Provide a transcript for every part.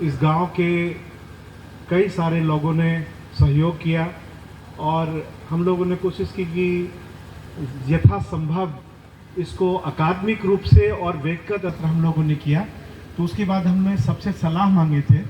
इस गांव के कई सारे लोगों ने सहयोग किया और हम लोगों ने कोशिश की कि यथासंभव इसको अकादमिक रूप से और व्यक्तिगत हम लोगों ने किया। तो उसके बाद हमने सबसे सलाह मांगे थे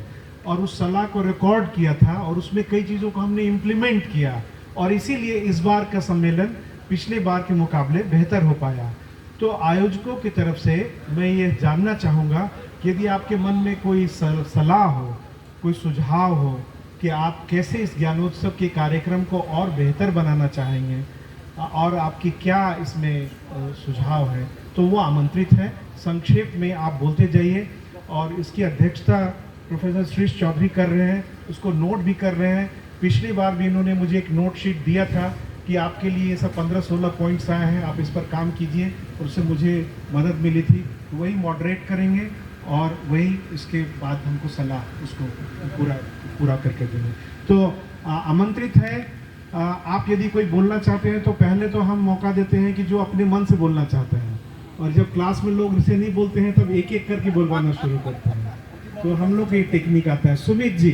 और उस सलाह को रिकॉर्ड किया था और उसमें कई चीज़ों को हमने इम्प्लीमेंट किया और इसीलिए इस बार का सम्मेलन पिछले बार के मुकाबले बेहतर हो पाया। तो आयोजकों की तरफ से मैं ये जानना चाहूँगा कि यदि आपके मन में कोई सलाह हो, कोई सुझाव हो कि आप कैसे इस ज्ञानोत्सव के कार्यक्रम को और बेहतर बनाना चाहेंगे और आपकी क्या इसमें सुझाव है, तो वो आमंत्रित है। संक्षेप में आप बोलते जाइए और इसकी अध्यक्षता प्रोफेसर श्रीश चौधरी कर रहे हैं, उसको नोट भी कर रहे हैं। पिछली बार भी इन्होंने मुझे एक नोट शीट दिया था कि आपके लिए ये सब 15-16 पॉइंट्स आए हैं, आप इस पर काम कीजिए, और उससे मुझे मदद मिली थी। वही मॉडरेट करेंगे और वही इसके बाद हमको सलाह उसको पूरा करके देंगे। तो आमंत्रित है। आप यदि कोई बोलना चाहते हैं तो पहले तो हम मौका देते हैं कि जो अपने मन से बोलना चाहते हैं, और जब क्लास में लोग इसे नहीं बोलते हैं तब एक एक करके बोलवाना शुरू करते हैं। तो हम लोग एक टेक्निक आता है। सुमित जी,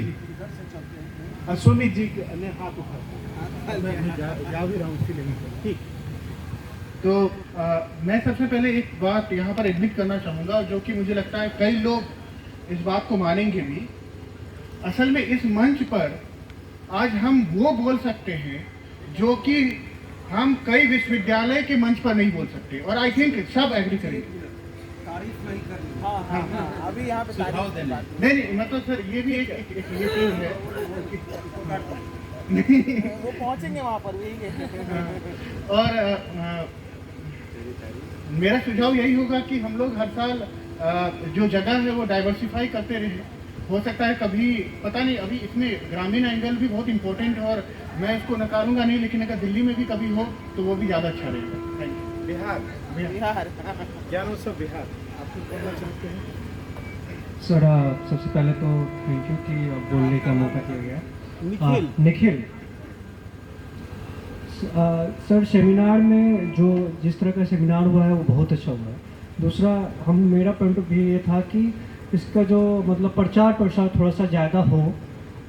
सुमित जी ने हाथ उठाया, जा भी रहा हूँ इसके लिए। ठीक। तो मैं सबसे पहले एक बात यहाँ पर एडमिट करना चाहूँगा, जो कि मुझे लगता है कई लोग इस बात को मानेंगे भी। असल में इस मंच पर आज हम वो बोल सकते हैं जो कि हम कई विश्वविद्यालय के मंच पर नहीं बोल सकते, और आई थिंक सब एग्री करेंगे। अभी यहाँ पे नहीं मतलब सर ये भी एक ये चीज है वो पहुँचेंगे वहाँ पर भी। और मेरा सुझाव यही होगा कि हम लोग हर साल जो जगह है वो डाइवर्सिफाई करते रहे। हो सकता है कभी, पता नहीं, अभी इसमें ग्रामीण एंगल भी बहुत इंपॉर्टेंट है और मैं इसको नकारूंगा नहीं, लेकिन अगर दिल्ली में भी कभी हो तो वो भी ज़्यादा अच्छा रहेगा। Thank you. बिहार ज्ञानोत्सव बिहार, आप कुछ बोलना चाहते हैं? सर सबसे पहले तो थैंक यू कि बोलने का मौका दिया गया। निखिल सर, सेमिनार में जो जिस तरह का सेमिनार हुआ है वो बहुत अच्छा हुआ है। दूसरा, मेरा पॉइंट ऑफ व्यू ये था कि इसका जो मतलब प्रचार प्रसार थोड़ा सा ज़्यादा हो,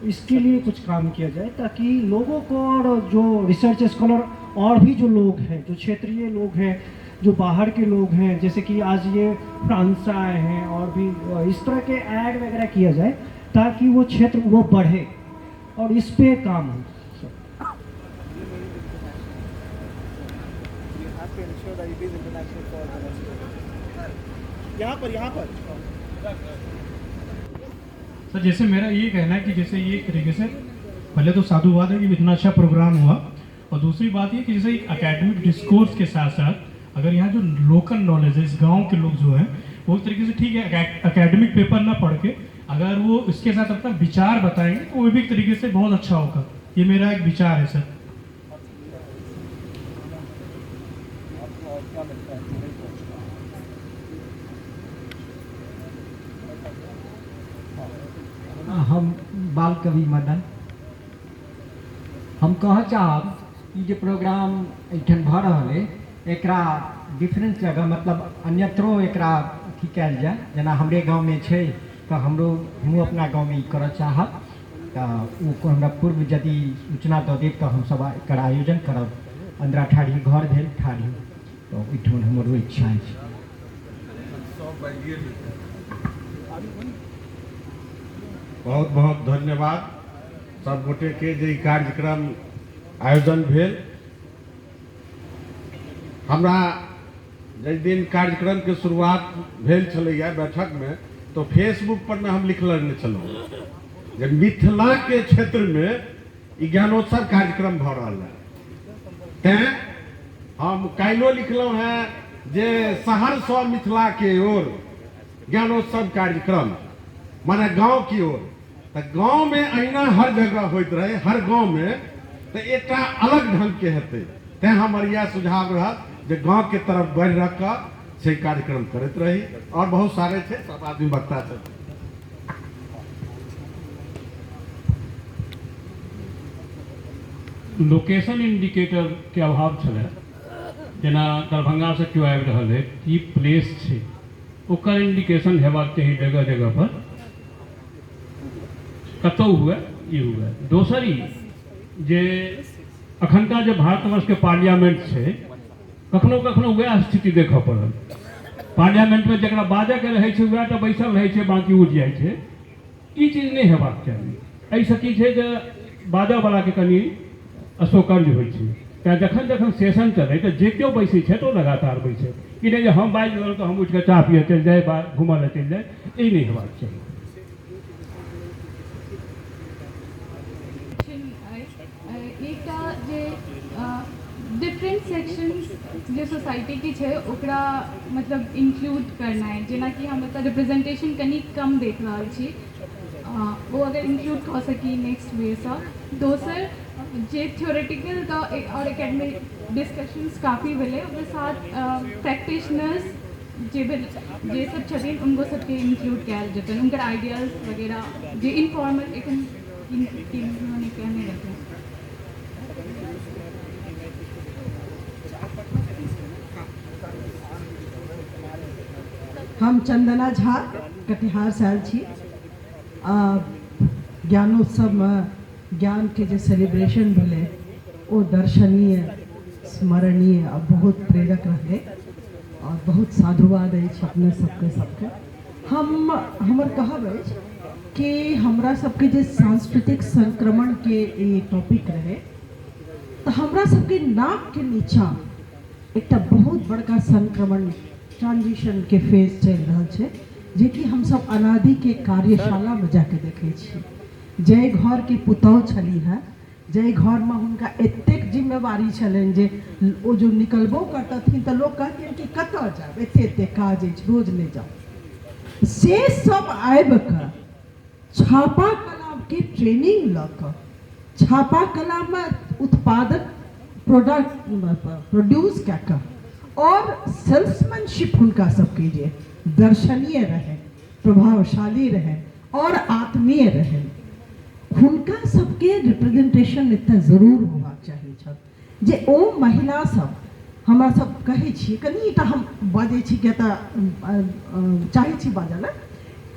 इसके लिए कुछ काम किया जाए ताकि लोगों को, और जो रिसर्च स्कॉलर और भी जो लोग हैं, जो क्षेत्रीय लोग हैं, जो बाहर के लोग हैं, जैसे कि आज ये फ्रांस से आए हैं, और भी इस तरह के ऐड वगैरह किया जाए ताकि वो क्षेत्र वो बढ़े और इस पे काम हो। यहाँ पर सर, जैसे मेरा ये कहना है कि जैसे ये एक तरीके से पहले तो साधुवाद है कि इतना अच्छा प्रोग्राम हुआ, और दूसरी बात ये कि जैसे एक एकेडमिक डिस्कोर्स के साथ साथ अगर यहाँ जो लोकल नॉलेज है, इस गांव के लोग जो हैं वो एक तरीके से, ठीक है एकेडमिक पेपर ना पढ़ के अगर वो इसके साथ अपना विचार बताएंगे तो वो भी एक तरीके से बहुत अच्छा होगा। ये मेरा एक विचार है सर। हम बाल कवि मदन, हम कह चाहब कि जो प्रोग्राम एठन भ रहा है एकरा डिफरेंट जगह मतलब अन्यत्रो एकरा अथी कल जाए। जना हमरे गांव में है तो हमू अपना गांव में कर चाहब, तो हमरा पूर्व यदि सूचना दे देव तो हम सब एकर आयोजन करब। 15 ठाड़ी घर भेल ठाड़ी, तो इठन हमरो इच्छा है। बहुत बहुत धन्यवाद सब गोटे के जे कार्यक्रम आयोजन भेल। हमरा जिस दिन कार्यक्रम के शुरुआत भेल छलैया बैठक में, तो फेसबुक पर में हम लिखल छलहुँ जे मिथिला के क्षेत्र में ज्ञानोत्सव कार्यक्रम भ रहा है। तैं हम काल्हिओ लिखलहुँ हैं जे शहर सँ मिथिला के ओर ज्ञानोत्सव कार्यक्रम, माने गाँव की ओर। तो गाँव में अहिना हर जगह होइत रहे, हर गाँव में, तो एक अलग ढंग के हेतै। तैं हमर यह सुझाव रहत जे गाँव के तरफ बढ़ रख से कार्यक्रम करते रही। और बहुत सारे थे, सब आदमी वक्ता थे। लोकेशन इंडिकेटर के अभाव छलै, जना दरभंगा से क्यों आबि रहल है, की प्लेस छै, ओकर इंडिकेशन हेबाक चाही जगह जगह पर। कतौ हुए ई हुए। दोसर ई जे अखनका जे भारतवर्ष के पार्लियामेंट छै, कखनो कखनो वएह स्थिति देखऽ पड़ल। पार्लियामेंट में जकरा बाजऽ के रहै छै वएह टा बैसल रहै छै, बाकी उठि जाइ छै। ई चीज नहि हेबाक चाही। एहिसँ की छै जे बाजऽ वालाके कनि अशोकर्ज होइ छै। तेँ जखन जखन सेशन चलै तऽ जे केओ बैसै छै तऽ ओ लगातार बैसै, कि नहि जे हम बाजि लेलहुँ तऽ हम उठि कऽ चाह पिए चलि जाए, घूमऽ लए चलि जाए, ई नहि हेबाक चाही। एकटा जे डिफरेंट सेक्शंस जे सोसाइटी की छै ओकरा मतलब इंक्लूड करना है, जेना कि हम एतऽ रिप्रेजेंटेशन कनी कम देख रहल छी, वो अगर इंक्लूड कऽ सकी नेक्स्ट वेसँ। दोसर जे थियोरेटिकल और एकेडमिक डिस्कशंस काफ़ी भेलै, ओकर साथ प्रैक्टिशनर्स जे सब छथिन उनको सबके इंक्लूड कयल जेतनि, उनकर आइडियाज वगैरह जे इनफॉर्मल एखन उन्होंने कहने रखे। हम चंदना झा कटिहार से आयल छी। ज्ञानोत्सव में ज्ञान के जो सेलिब्रेशन भेले वो दर्शनीय, स्मरणीय और बहुत प्रेरक रहे और बहुत साधुवाद अछि अपने सबके। हमर कहब अछि कि हमरा सबके जे सांस्कृतिक संक्रमण के ये टॉपिक रहे, तो हमरा सबके नाक के नीचा एक बहुत बड़का संक्रमण ट्रांजिशन के फेज चल रहा है, जे कि हम सब अनादि के कार्यशाला में जाके देखे छी। जय घर के पुतौह छली है, जय घर में हुनका एतेक जिम्मेवारी छलनि जे ओ जो निकलबो करतथिन तो लोग कहथिन कि कतऽ जाब, एते काज अछि, रोज नहीं जाओ। से सब आबि कऽ छापा कला के ट्रेनिंग लऽ कऽ छापा कला में उत्पादक प्रोडक्ट प्रोड्यूस कऽ कऽ और सेल्समैनशिप हुनका सबके जे दर्शनीय रहे, प्रभावशाली रहे और आत्मीय रहे, हुनका सबके रिप्रेजेंटेशन इतना जरूर होबाक चाहिए छल जे ओ महिला सब हमरा सब कहै छी। कनिटा हम बाजै छी कि चाहै छी बाजल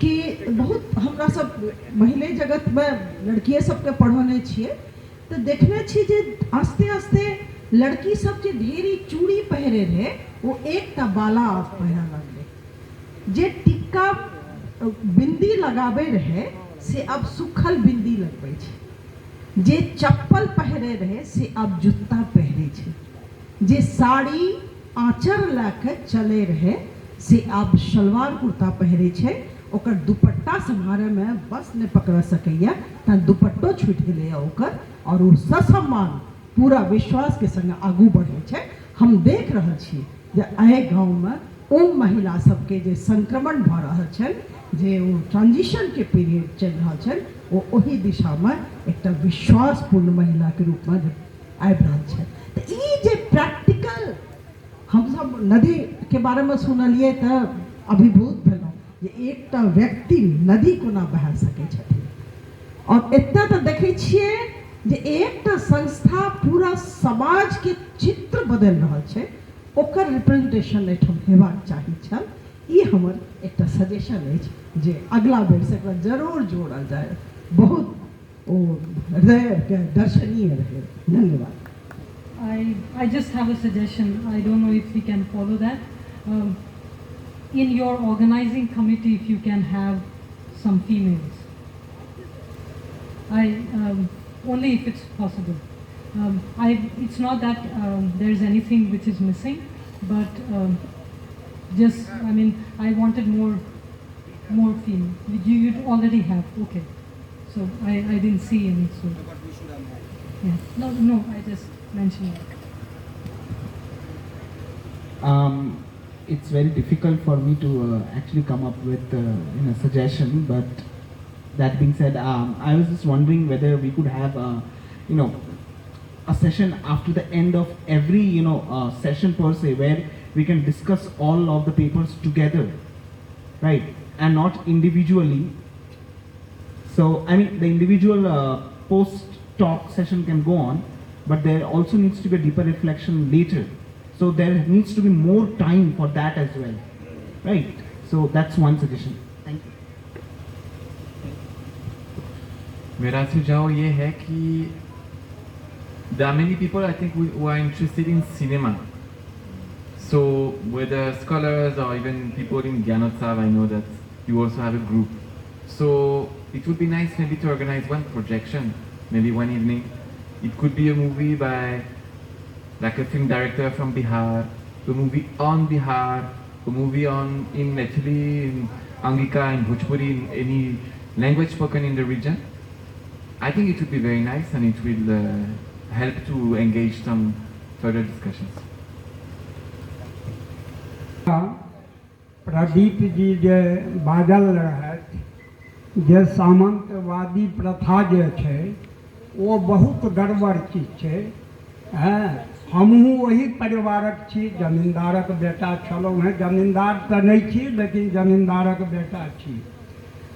कि बहुत हमरा सब महिला जगत में लड़किए सबके पढ़ौने छिए, तो देखने छी जे आस्ते आस्ते लड़की सब जे ढेरी चूड़ी पहरे रहे वो एकटा बाला पहिरा लगले, जे टिक्का बिंदी लगाबे रहे से अब सुखल बिंदी लगबै छै, जे चप्पल पहरे रहे से अब जूता पहरे छै, जे साड़ी आँचर लाके चले रहे से अब सलवार कुर्ता पहरे छै। ओकर दुपट्टा समारे में बस नहीं पकड़ सकैया त दुपट्टो छूट गेलै ओकर, और वो ससम्मान पूरा विश्वास के संग आगू बढ़े छै। हम देख रहे छी जे एहि गाँव में ओ महिला सबके जे संक्रमण भ रहल छै, जे वो ट्रांजिशन के पीरियड चल रहा है, वो वही दिशा में एक विश्वासपूर्ण महिला के रूप में आबि रहल छै। तो ई जे प्रैक्टिकल हम सब नदी के बारे में सुनलिए तो अभिभूत भेलहुँ जे एकटा व्यक्ति नदी कोना बहा सकै छथिन, और इतना तो देखे छिए जे एकटा संस्था पूरा समाज के चित्र बदल रहा है, ओकर रिप्रेजेंटेशन एठम हेबाक चाही छल। ई हमर एकटा सजेशन अछि जे अगला बेर से एकरा जरूर जोड़ल जाए, बहुत ओ हृदय के दर्शनीय रहे। धन्यवाद। I just have a suggestion. I don't know if we can follow that. In your organizing committee, if you can have some females. Only if it's possible. It's not that there's anything which is missing, but just, I mean, I wanted more female. You already have, okay. So I didn't see any, so. Yeah. No, I just mentioned that. It's very difficult for me to actually come up with a suggestion, but that being said, I was just wondering whether we could have a session after the end of every session per se, where we can discuss all of the papers together, right, and not individually. So I mean, the individual post-talk session can go on, but there also needs to be a deeper reflection later. So there needs to be more time for that as well, right? So that's one suggestion. Thank you. मेरा सुझाव ये है कि there are many people I think who are interested in cinema. So whether scholars or even people in Gyanotsav, I know that you also have a group. So it would be nice maybe to organize one projection, maybe one evening. It could be a movie by like a film director from Bihar, a movie on Bihar, a movie in Maithili, in Angika, in Bhojpuri, in any language spoken in the region. I think it would be very nice and it will help to engage some further discussions. Pradeep ji जे बाजल रहथि जे सामंतवादी प्रथा जे छै वो बहुत गड़बड़ चीज छै। हैं हमहूँ वही परिवारक छी, जमींदारक बेटा छलहुँ हैं। जमींदार तऽ नहीं छी लेकिन जमींदारक बेटा छी।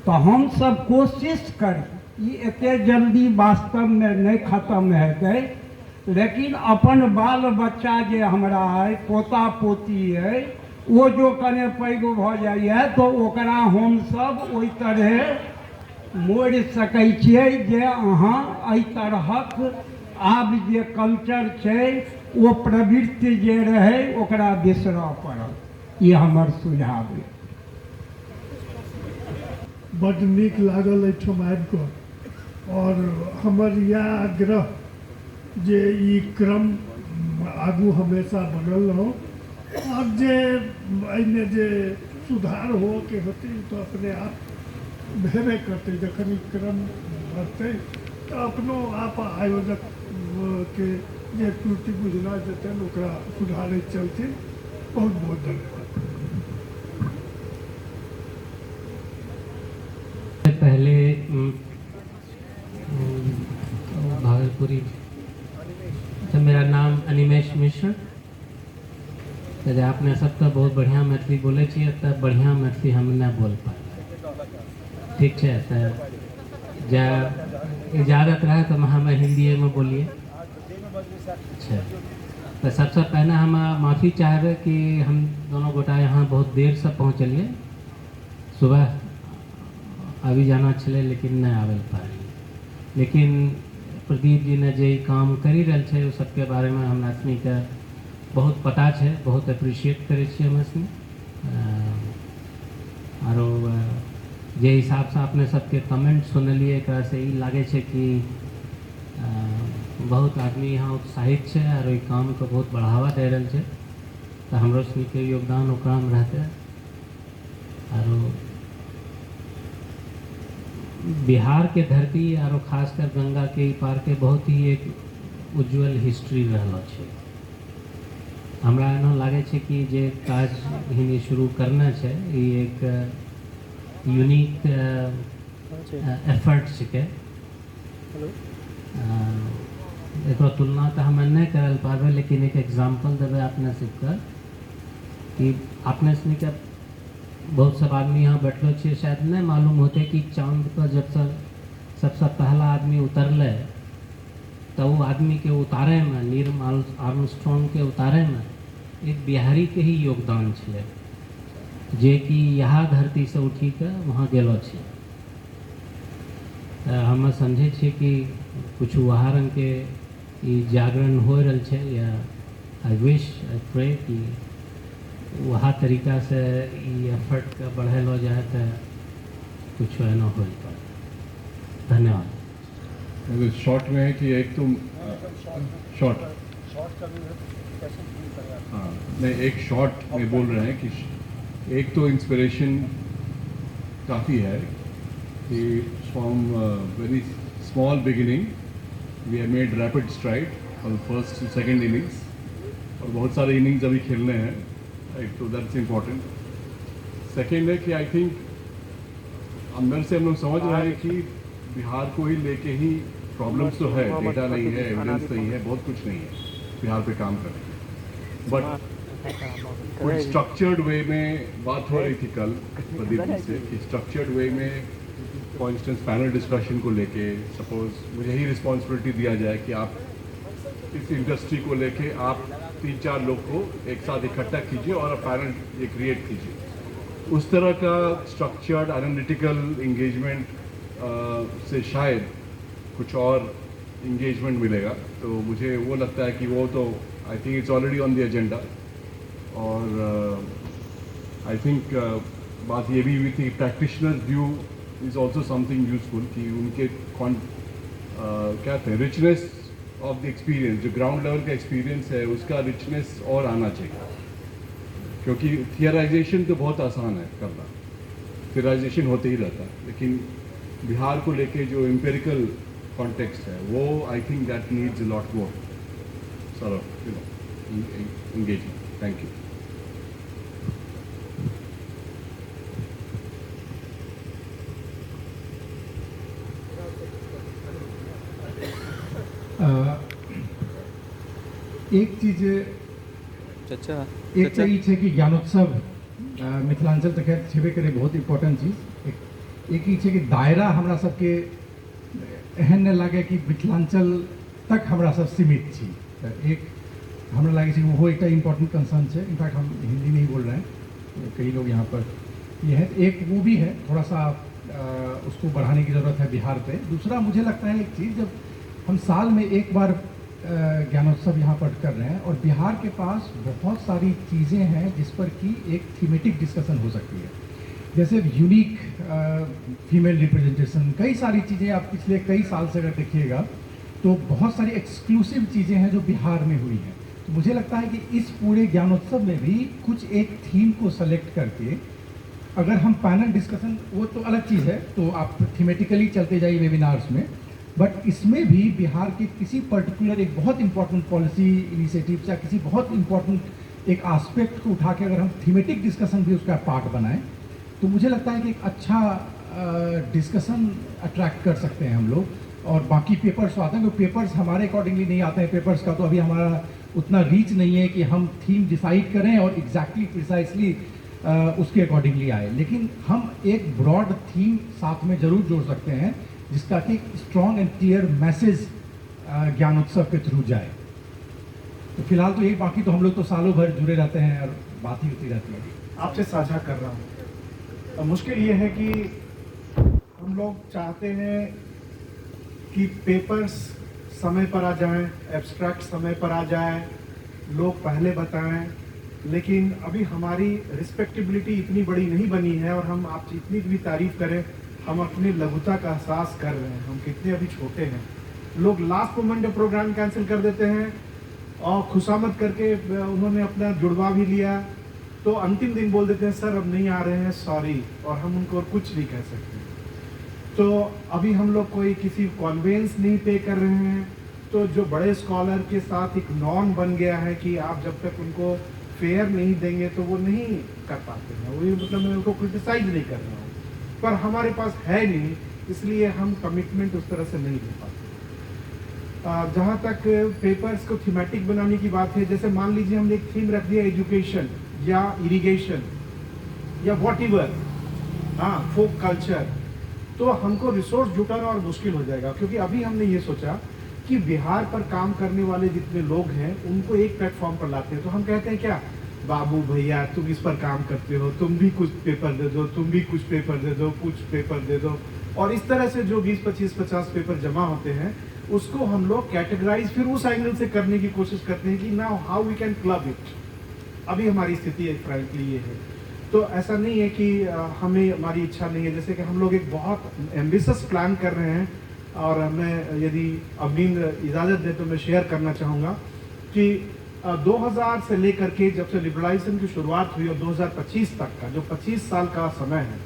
तो हम सब कोशिश करी ई एते जल्दी वास्तव में नहीं खत्म हेतै, लेकिन अपन बाल बच्चा जे हमरा है, पोता पोती है, वो जो कने पैघ भ जाइए तो ओकरा हम सब ओहि तरह मोड़ि सकै छियै जे अहाँ एहि तरहक आब जे कल्चर छै ओ प्रवृत्ति जे रहै ओकरा बिसरऽ पड़त। ये हमर सुझाव है। बड़ नीक लागल एहिठाम आबि कऽ, और हमर यह आग्रह जे ई क्रम आगू हमेशा बनल रहो, और जे एहिमे जे सुधार हो के होते तो अपने आप भेबे करते। जखन ई क्रम बढ़ते तो अपनो आप आयोजक के जे त्रुटि बुझना जेतन ओकरा सुधारैत चलथिन। बहुत बहुत धन्यवाद। पहले भागलपुरी, तो मेरा नाम अनिमेश मिश्र। तो आपने सब तो बहुत बढ़िया मैथिली बोले छिए, तो बढ़िया मैथिली हम नहीं बोल पाए। ठीक है, तो जा इजाज़त रहे तो हम हिंदी में बोलिए। अच्छा, तो सबसे पहले हम माफ़ी चाहबे कि हम दोनों गोटा यहाँ बहुत देर से पहुँचलिए। सुबह अभी जाना छे लेकिन नहीं आवे पाए। लेकिन प्रदीप जी ने जे काम करी रहल छे उस सबके बारे में हमरा सनी के बहुत पता है, बहुत अप्रिशिएट करे छिए हम सनी। आरो जे हिसाब से अपने सबके कमेंट सुनलिए एकरा से ई लागे छे कि बहुत आदमी यहाँ उत्साहित है और ई काम को बहुत बढ़ावा दे रहल छे। तो हमरो सनी के योगदान ओकरा में रहते। आरो बिहार के धरती और खासकर गंगा के ई पार के बहुत ही एक उज्जवल हिस्ट्री रहलो छे। हमरा एना लागे छे कि जे काज हिनी शुरू करना छे ई एक यूनिक एफर्ट छिके। एक तुलना तो हम नहीं कर पाबे, लेकिन एक एग्जाम्पल देवे अपने सबके कि अपने सनी के बहुत सब आदमी यहाँ बैठलो छे, शायद नहीं मालूम होते कि चांद पर जब सबसे पहला आदमी उतरले तो वो आदमी के उतारे में, नील आर्मस्ट्रॉन्ग के उतारे में एक बिहारी के ही योगदान छे, जे कि यहाँ धरती से उठी के वहाँ गेलो छे। हम समझे छे कि कुछ वहाँ रंग के ई जागरण हो रहल छे, या आई विश आई प्रे कि वहाँ तरीका से ई एफर्ट का बढ़ेलो जाए तो कुछ एना हो पाए। धन्यवाद। शॉर्ट में है कि एक तो शॉर्ट, हाँ नहीं, एक शॉर्ट में बोल रहे हैं कि एक तो इंस्पिरेशन काफ़ी है कि from very small beginning we have made rapid stride on first second innings, और बहुत सारे इनिंग्स अभी खेलने हैं। एक तो दैट्स इम्पॉर्टेंट। सेकेंड है कि आई थिंक अंदर से हम लोग समझ रहे हैं कि बिहार को ही लेके ही प्रॉब्लम्स तो है, डेटा नहीं है, एविडेंस नहीं है, बहुत कुछ नहीं है बिहार पे काम करने के। बट कोई स्ट्रक्चर्ड वे में बात हो रही थी कल प्रदीप जी से कि स्ट्रक्चर्ड वे में फॉर इंस्टेंस पैनल डिस्कशन को लेके सपोज मुझे ही रिस्पॉन्सिबिलिटी दिया जाए कि आप इस इंडस्ट्री को लेके आप 3-4 लोग को एक साथ इकट्ठा कीजिए और पैनल ये क्रिएट कीजिए। उस तरह का स्ट्रक्चर्ड एनालिटिकल इंगेजमेंट से शायद कुछ और इंगेजमेंट मिलेगा। तो मुझे वो लगता है कि वो तो I think it's already on the agenda. और आई थिंक बात ये भी हुई थी practitioner view is also something useful कि उनके क्या कहते हैं रिचनेस ऑफ द एक्सपीरियंस, जो ग्राउंड लेवल का एक्सपीरियंस है उसका रिचनेस और आना चाहिए, क्योंकि थियराइजेशन तो बहुत आसान है करना, थियराइजेशन होते ही रहता है, लेकिन बिहार को लेके जो एम्पेरिकल कॉन्टेक्स्ट है वो I think that needs a lot more sort of engagement. Thank you. एक चीज़ अच्छा एक तो ई छै कि ज्ञानोत्सव मिथिलांचल तक छेबे करे बहुत इम्पोर्टेंट चीज। एक ई छै कि दायरा हमरा सबके एहन नहीं लगे कि मिथिलांचल तक हमरा सब सीमित छी। एक हमरा लगे कि वो एक इम्पोर्टेंट कंसर्न है। इनफैक्ट हम हिंदी में ही बोल रहे हैं, कई लोग यहाँ पर ये है, एक वो भी है, थोड़ा सा उसको बढ़ाने की ज़रूरत है बिहार पे। दूसरा मुझे लगता है एक चीज़, जब हम साल में एक बार ज्ञानोत्सव यहाँ पर कर रहे हैं और बिहार के पास बहुत सारी चीज़ें हैं जिस पर कि एक थीमेटिक डिस्कशन हो सकती है, जैसे यूनिक फीमेल रिप्रेजेंटेशन, कई सारी चीज़ें आप पिछले कई साल से अगर देखिएगा तो बहुत सारी एक्सक्लूसिव चीज़ें हैं जो बिहार में हुई हैं। तो मुझे लगता है कि इस पूरे ज्ञानोत्सव में भी कुछ एक थीम को सेलेक्ट करके अगर हम पैनल डिस्कशन, वो तो अलग चीज़ है, तो आप थीमेटिकली चलते जाइए वेबिनार्स में, बट इसमें भी बिहार के किसी पर्टिकुलर एक बहुत इंपॉर्टेंट पॉलिसी इनिशिएटिव या किसी बहुत इंपॉर्टेंट एक एस्पेक्ट को उठा के अगर हम थीमेटिक डिस्कशन भी उसका पार्ट बनाएं तो मुझे लगता है कि एक अच्छा डिस्कशन अट्रैक्ट कर सकते हैं हम लोग। और बाकी पेपर्स आते हैं, तो पेपर्स हमारे अकॉर्डिंगली नहीं आते हैं, पेपर्स का तो अभी हमारा उतना रीच नहीं है कि हम थीम डिसाइड करें और एग्जैक्टली प्रिसाइसली उसके अकॉर्डिंगली आए, लेकिन हम एक ब्रॉड थीम साथ में जरूर जोड़ सकते हैं जिसका कि strong and clear message Gyanotsav के थ्रू जाए। तो फिलहाल तो यही, बाकी तो हम लोग तो सालों भर जुड़े रहते हैं और बात ही होती रहती है। आपसे साझा कर रहा हूँ। अब मुश्किल ये है कि हम लोग चाहते हैं कि पेपर्स समय पर आ जाएं, एब्स्ट्रैक्ट समय पर आ जाए, लोग पहले बताएं, लेकिन अभी हमारी रिस्पेक्टेबिलिटी इतनी बड़ी नहीं बनी है और हम आप जितनी भी तारीफ करें हम अपनी लघुता का एहसास कर रहे हैं, हम कितने अभी छोटे हैं। लोग लास्ट मोमेंट में प्रोग्राम कैंसिल कर देते हैं और खुशामद करके उन्होंने अपना जुड़वा भी लिया तो अंतिम दिन बोल देते हैं सर अब नहीं आ रहे हैं, सॉरी, और हम उनको और कुछ नहीं कह सकते। तो अभी हम लोग कोई किसी कॉन्वेंस नहीं पे कर रहे हैं, तो जो बड़े स्कॉलर के साथ एक नॉर्म बन गया है कि आप जब तक उनको फेयर नहीं देंगे तो वो नहीं कर पाते हैं। वही मतलब मैं उनको क्रिटिसाइज नहीं कर रहा हूँ, पर हमारे पास है नहीं, इसलिए हम कमिटमेंट उस तरह से नहीं ले पाते। जहाँ तक पेपर्स को थीमेटिक बनाने की बात है, जैसे मान लीजिए हमने एक थीम रख दिया एजुकेशन या इरिगेशन या व्हाटएवर, हाँ, फोक कल्चर, तो हमको रिसोर्स जुटाना और मुश्किल हो जाएगा, क्योंकि अभी हमने ये सोचा कि बिहार पर काम करने वाले जितने लोग हैं उनको एक प्लेटफॉर्म पर लाते हैं। तो हम कहते हैं क्या, बाबू भैया तुम इस पर काम करते हो, तुम भी कुछ पेपर दे दो, तुम भी कुछ पेपर दे दो, कुछ पेपर दे दो, और इस तरह से जो 20, 25, 50 पेपर जमा होते हैं उसको हम लोग कैटेगराइज फिर उस एंगल से करने की कोशिश करते हैं कि now how we can club it. अभी हमारी स्थिति फ्रैंकली ये है। तो ऐसा नहीं है कि हमें हमारी इच्छा नहीं है, जैसे कि हम लोग एक बहुत एम्बिशियस प्लान कर रहे हैं और मैं यदि अमीन इजाज़त दे तो मैं शेयर करना चाहूँगा कि 2000 से लेकर के जब से लिबरलाइजेशन की शुरुआत हुई और 2025 तक का जो 25 साल का समय है,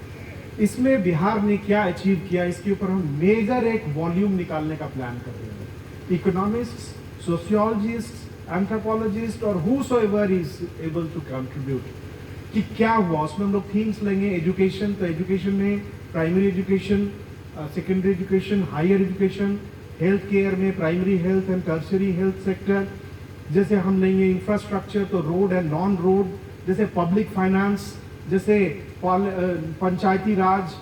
इसमें बिहार ने क्या अचीव किया, इसके ऊपर हम मेजर एक वॉल्यूम निकालने का प्लान कर रहे हैं। इकोनॉमिस्ट, सोशियोलॉजिस्ट, एंथ्रोपोलॉजिस्ट और whosoever is able to contribute कि क्या हुआ, उसमें हम लोग थीम्स लेंगे। एजुकेशन, तो एजुकेशन में primary education, secondary education, higher education, health care में primary health and tertiary health sector, जैसे हम लेंगे इंफ्रास्ट्रक्चर तो रोड एंड नॉन रोड, जैसे पब्लिक फाइनेंस, जैसे panchayati raj,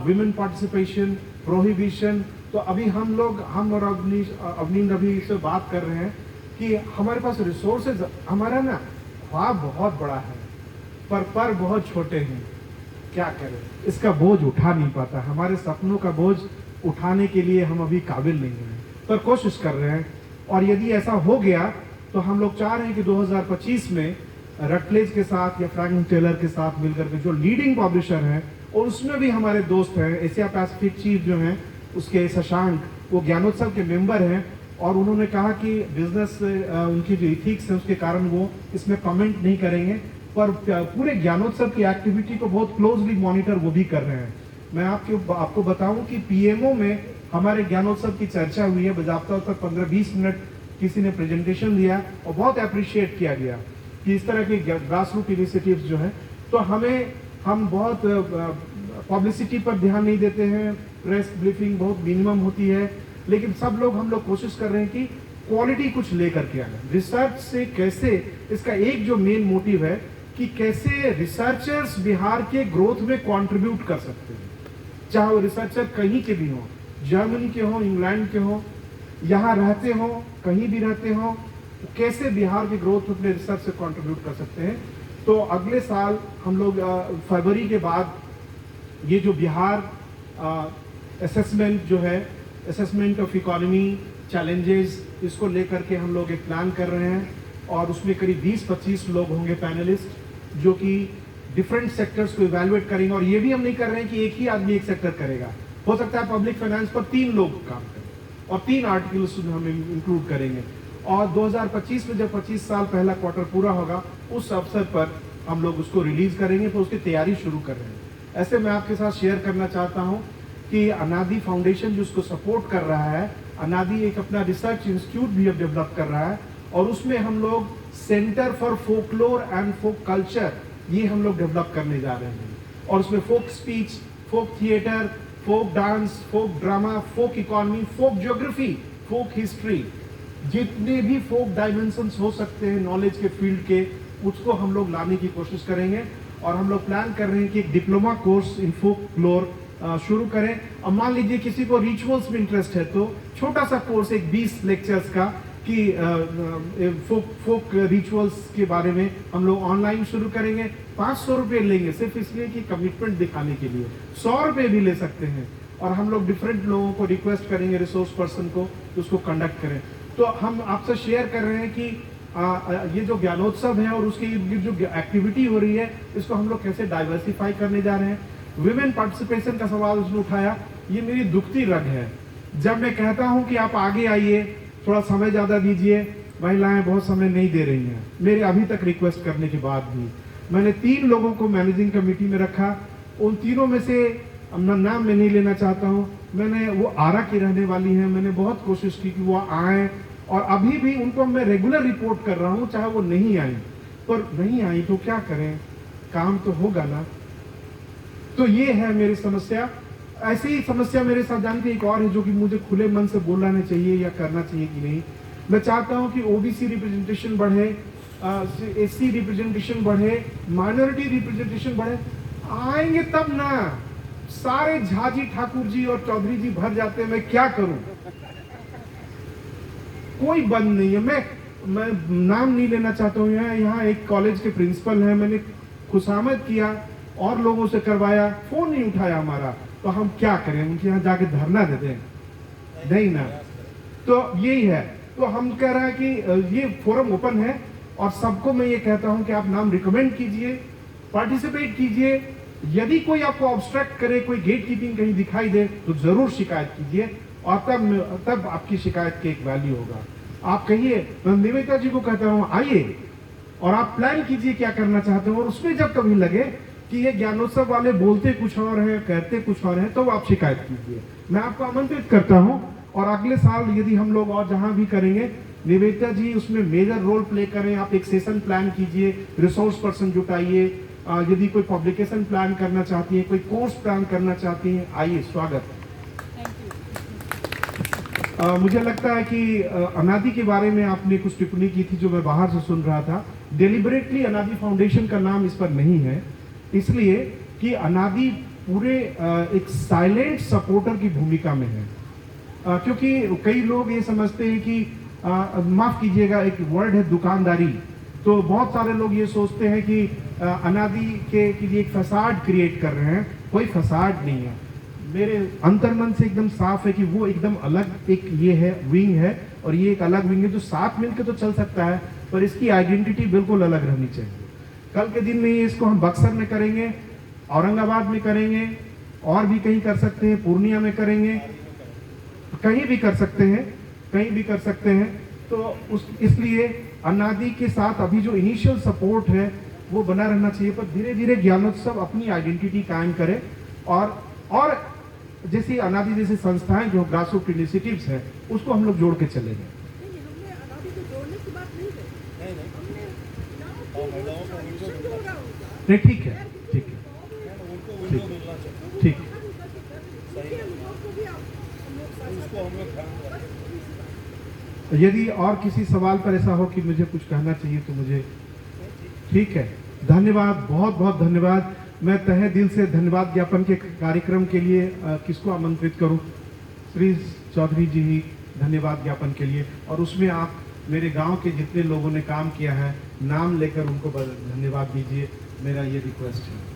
women participation, prohibition. तो अभी हम और अवनीन अभी से बात कर रहे हैं कि हमारे पास रिसोर्सेज, हमारा ना ख्वाब बहुत बड़ा है पर बहुत छोटे हैं, क्या करें, इसका बोझ उठा नहीं पाता, हमारे सपनों का बोझ उठाने के लिए हम अभी काबिल नहीं हैं, पर कोशिश कर रहे हैं। और यदि ऐसा हो गया तो हम लोग चाह रहे हैं कि 2025 में रटलेज के साथ या फ्रैंकलिन टेलर के साथ मिलकर के जो लीडिंग पब्लिशर हैं, और उसमें भी हमारे दोस्त हैं, एशिया पैसिफिक चीफ जो हैं उसके शशांक, वो ज्ञानोत्सव के मेंबर हैं, और उन्होंने कहा कि बिजनेस उनकी जो इथिक्स है उसके कारण वो इसमें कमेंट नहीं करेंगे, पर पूरे ज्ञानोत्सव की एक्टिविटी को बहुत क्लोजली मॉनिटर वो भी कर रहे हैं। मैं आपको बताऊं कि पीएमओ में हमारे ज्ञानोत्सव की चर्चा हुई है, बजाबता तक 15-20 मिनट किसी ने प्रेजेंटेशन दिया और बहुत अप्रिशिएट किया गया कि इस तरह की ग्रास रूट इनिशिएटिव्स जो हैं। तो हम बहुत पब्लिसिटी पर ध्यान नहीं देते हैं, प्रेस ब्रीफिंग बहुत मिनिमम होती है, लेकिन हम लोग कोशिश कर रहे हैं कि क्वालिटी कुछ लेकर के आए। रिसर्च से कैसे, इसका एक जो मेन मोटिव है कि कैसे रिसर्चर्स बिहार के ग्रोथ में कंट्रीब्यूट कर सकते हैं, चाहे वो रिसर्चर कहीं के भी हों, जर्मनी के हों, इंग्लैंड के हों, यहाँ रहते हों, कहीं भी रहते हों, कैसे बिहार के ग्रोथ में अपने रिसर्च से कंट्रीब्यूट कर सकते हैं। तो अगले साल हम लोग फरवरी के बाद ये जो बिहार असेसमेंट जो है, असेसमेंट ऑफ इकोनॉमी चैलेंजेस, इसको लेकर के हम लोग एक प्लान कर रहे हैं, और उसमें करीब 20-25 लोग होंगे पैनलिस्ट जो कि डिफरेंट सेक्टर्स को इवैल्यूएट करेंगे। और ये भी हम नहीं कर रहे हैं कि एक ही आदमी एक सेक्टर करेगा, हो सकता है पब्लिक फाइनेंस पर 3 लोग काम करें और 3 आर्टिकल्स हम इंक्लूड करेंगे। और 2025 में जब 25 साल पहला क्वार्टर पूरा होगा, उस अवसर पर हम लोग उसको रिलीज करेंगे, तो उसकी तैयारी शुरू कर रहे हैं। ऐसे मैं आपके साथ शेयर करना चाहता हूँ कि अनादि फाउंडेशन जो उसको सपोर्ट कर रहा है, अनादि एक अपना रिसर्च इंस्टीट्यूट भी अब डेवलप कर रहा है, और उसमें हम लोग centre for folklore and folk culture ये हम लोग डेवलप करने जा रहे हैं। और उसमें folk speech, folk theatre, folk dance, folk drama, folk economy, folk geography, folk history, जितने भी फोक डायमेंशंस हो सकते हैं नॉलेज के फील्ड के, उसको हम लोग लाने की कोशिश करेंगे। और हम लोग प्लान कर रहे हैं कि एक डिप्लोमा कोर्स इन फोकलोर शुरू करें। अब मान लीजिए किसी को रिचुअल्स में इंटरेस्ट है, तो छोटा सा कोर्स, एक 20 लेक्चर्स का, कि फोक रिचुअल्स के बारे में हम लोग ऑनलाइन शुरू करेंगे। 500 रुपये लेंगे सिर्फ इसलिए कि कमिटमेंट दिखाने के लिए, 100 रुपये भी ले सकते हैं। और हम लोग डिफरेंट लोगों को रिक्वेस्ट करेंगे, रिसोर्स पर्सन को, उसको कंडक्ट करें। तो हम आपसे शेयर कर रहे हैं कि ये जो ज्ञानोत्सव है और उसकी जो एक्टिविटी हो रही है, इसको हम लोग कैसे डाइवर्सिफाई करने जा रहे हैं। विमेन पार्टिसिपेशन का सवाल उसने उठाया, ये मेरी दुखती रग है। जब मैं कहता हूं कि आप आगे आइए, थोड़ा समय ज़्यादा दीजिए, महिलाएं बहुत समय नहीं दे रही हैं। मेरे अभी तक रिक्वेस्ट करने के बाद भी मैंने 3 लोगों को मैनेजिंग कमेटी में रखा। उन तीनों में से अपना नाम मैं नहीं लेना चाहता हूं, मैंने, वो आरा की रहने वाली हैं, मैंने बहुत कोशिश की कि वो आए, और अभी भी उनको मैं रेगुलर रिपोर्ट कर रहा हूं, चाहे वो नहीं आई। पर नहीं आई तो क्या करें, काम तो होगा ना। तो ये है मेरी समस्या। ऐसी ही समस्या मेरे साथ जानते एक और है, जो कि मुझे खुले मन से बोलना चाहिए या करना चाहिए कि नहीं। मैं चाहता हूं कि ओबीसी रिप्रेजेंटेशन बढ़े, एससी रिप्रेजेंटेशन बढ़े, माइनॉरिटी रिप्रेजेंटेशन बढ़े। आएंगे तब ना, सारे झाजी ठाकुर जी और चौधरी जी भर जाते हैं, मैं क्या करूं। कोई बंद नहीं है। मैं नाम नहीं लेना चाहता हूँ। यहाँ एक कॉलेज के प्रिंसिपल हैं, मैंने खुशामद किया और लोगों से करवाया, फोन नहीं उठाया हमारा, तो हम क्या करें, उनके यहाँ जाके धरना दे दें? नहीं ना। तो यही है। तो हम कह रहे हैं कि ये फोरम ओपन है, और सबको मैं ये कहता हूं कि आप नाम रिकमेंड कीजिए, पार्टिसिपेट कीजिए। यदि कोई आपको ऑब्स्ट्रक्ट करे, कोई गेट कीपिंग कहीं दिखाई दे, तो जरूर शिकायत कीजिए, और तब आपकी शिकायत की एक वैल्यू होगा। आप कहिए, मैं निवेदिता जी को कहता हूँ आइए, और आप प्लान कीजिए क्या करना चाहते हो, और उसमें जब कभी लगे कि ये ज्ञानोत्सव वाले बोलते कुछ और हैं, कहते कुछ और हैं, तो आप शिकायत कीजिए। मैं आपको आमंत्रित करता हूं। और अगले साल यदि हम लोग और जहां भी करेंगे, निवेदिता जी उसमें मेजर रोल प्ले करें। आप एक सेशन प्लान कीजिए, रिसोर्स पर्सन जुटाइए। यदि कोई पब्लिकेशन प्लान करना चाहती है, कोई कोर्स प्लान करना चाहती हैं, आइए, स्वागत। मुझे लगता है कि अनादि के बारे में आपने कुछ टिप्पणी की थी जो मैं बाहर से सुन रहा था। डेलिबरेटली अनादि फाउंडेशन का नाम इस पर नहीं है, इसलिए कि अनादि पूरे एक साइलेंट सपोर्टर की भूमिका में है। क्योंकि कई लोग ये समझते हैं कि माफ कीजिएगा, एक वर्ड है दुकानदारी। तो बहुत सारे लोग ये सोचते हैं कि अनादि के लिए एक फसाड क्रिएट कर रहे हैं। कोई फसाड नहीं है। मेरे अंतर्मन से एकदम साफ है कि वो एकदम अलग एक ये है विंग है, और ये एक अलग विंग है जो साथ मिलकर तो चल सकता है, पर इसकी आइडेंटिटी बिल्कुल अलग रहनी चाहिए। कल के दिन में इसको हम बक्सर में करेंगे, औरंगाबाद में करेंगे, और भी कहीं कर सकते हैं, पूर्णिया में करेंगे, कहीं भी कर सकते हैं, कहीं भी कर सकते हैं। तो इसलिए अन्नादि के साथ अभी जो इनिशियल सपोर्ट है वो बना रहना चाहिए, पर धीरे धीरे ज्ञानोत्सव अपनी आइडेंटिटी कायम करे, और जैसी अनादि जैसी संस्थाएं जो ग्रासरूट इनिशिएटिव्स हैं उसको हम लोग जोड़ के चलेंगे। नहीं, ठीक है, ठीक है, ठीक, ठीक। यदि और किसी सवाल पर ऐसा हो कि मुझे कुछ कहना चाहिए तो मुझे, ठीक है। धन्यवाद, बहुत बहुत धन्यवाद। मैं तहे दिल से धन्यवाद ज्ञापन के कार्यक्रम के लिए किसको आमंत्रित करूं? श्री चौधरी जी ही धन्यवाद ज्ञापन के लिए, और उसमें आप मेरे गांव के जितने लोगों ने काम किया है नाम लेकर उनको धन्यवाद दीजिए, मेरा ये रिक्वेस्ट है।